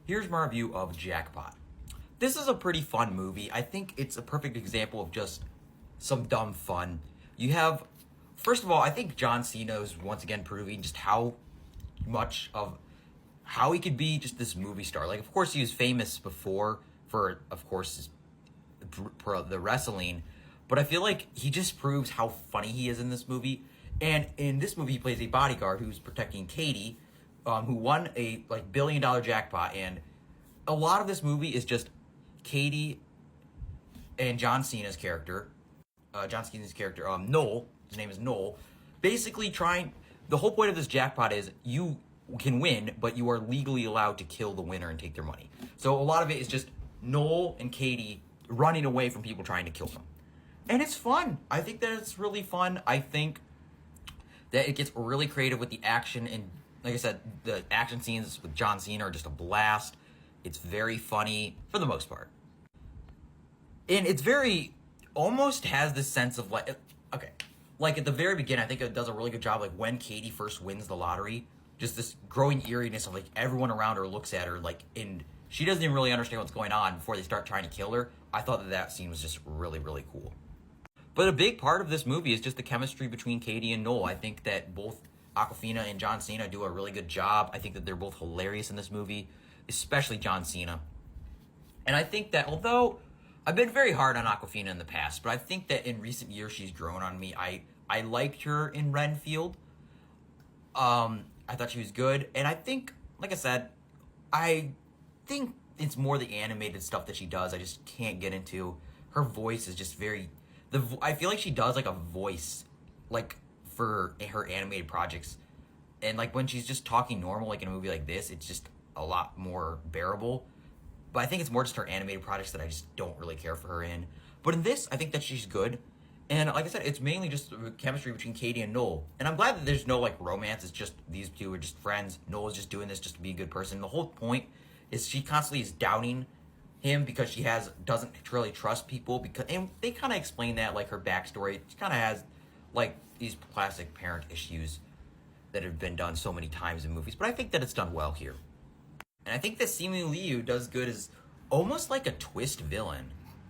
Here's my review of Jackpot. This is a pretty fun movie. I think it's a perfect example of just some dumb fun. You have, first of all, I think John Cena is once again proving just how much of how he could be just this movie star. Like, of course, he was famous before for, of course, for the wrestling, but I feel like he just proves how funny he is in this movie. And in this movie, he plays a bodyguard who's protecting Katie, who won a $1 billion jackpot. And a lot of this movie is just Katie and John Cena's character, Noel. His name is Noel. Basically, trying. The whole point of this jackpot is you can win, but you are legally allowed to kill the winner and take their money. So a lot of it is just Noel and Katie running away from people trying to kill them. And it's fun. I think that it's really fun. I think that it gets really creative with the action. And like I said, the action scenes with John Cena are just a blast. It's very funny for the most part. And it's very, almost has this sense of like, okay, like at the very beginning, I think it does a really good job. Like when Katie first wins the lottery, just this growing eeriness of like everyone around her looks at her like, and she doesn't even really understand what's going on before they start trying to kill her. I thought that scene was just really, really cool. But a big part of this movie is just the chemistry between Katie and Noel. I think that both Awkwafina and John Cena do a really good job. I think that they're both hilarious in this movie, especially John Cena. And I think that although I've been very hard on Awkwafina in the past, but I think that in recent years she's grown on me. I liked her in Renfield. I thought she was good. And I think, like I said, I think it's more the animated stuff that she does I just can't get into. Her voice is just very... I feel like she does like a voice like for her animated projects, and like when she's just talking normal like in a movie like this, it's just a lot more bearable. But I think it's more just her animated projects that I just don't really care for her in. But in this, I think that she's good. And like I said, it's mainly just the chemistry between Katie and Noel. And I'm glad that there's no like romance. It's just these two are just friends. Noel's just doing this just to be a good person. The whole point is she constantly is doubting him because she doesn't really trust people, and they kind of explain that like her backstory. She kind of has like these classic parent issues that have been done so many times in movies, but I think that it's done well here. And I think that Simu Liu does good as almost like a twist villain.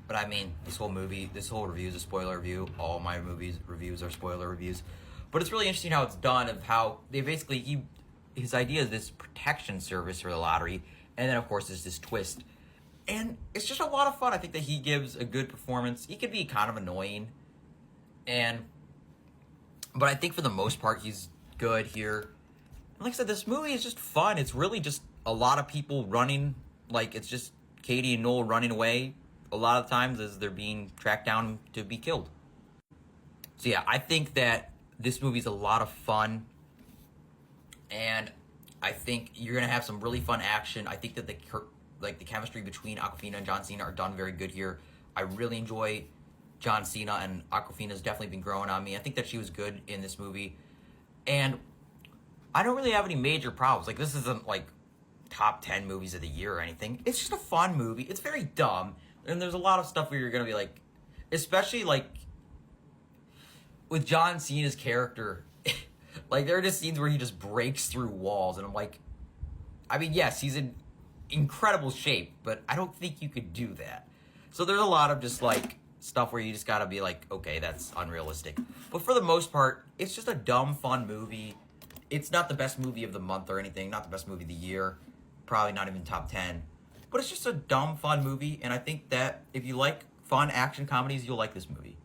But I mean, this whole review is a spoiler review. All my reviews are spoiler reviews. But it's really interesting how it's done, of how they basically his idea is this protection service for the lottery, and then of course there's this twist. And it's just a lot of fun. I think that he gives a good performance. He could be kind of annoying. But I think for the most part, he's good here. And like I said, this movie is just fun. It's really just a lot of people running. Like, it's just Katie and Noel running away a lot of times as they're being tracked down to be killed. So yeah, I think that this movie's a lot of fun. And I think you're going to have some really fun action. I think that the chemistry between Awkwafina and John Cena are done very good here. I really enjoy John Cena, and Awkwafina's definitely been growing on me. I think that she was good in this movie. And I don't really have any major problems. Like, this isn't like top 10 movies of the year or anything. It's just a fun movie. It's very dumb. And there's a lot of stuff where you're going to be like, especially like with John Cena's character, like there are just scenes where he just breaks through walls. And I'm like, I mean, yes, he's in incredible shape, but I don't think you could do that. So there's a lot of just like stuff where you just gotta be like, okay, that's unrealistic. But for the most part, it's just a dumb, fun movie. It's not the best movie of the month or anything, not the best movie of the year, probably not even top 10. But it's just a dumb, fun movie, and I think that if you like fun action comedies, you'll like this movie.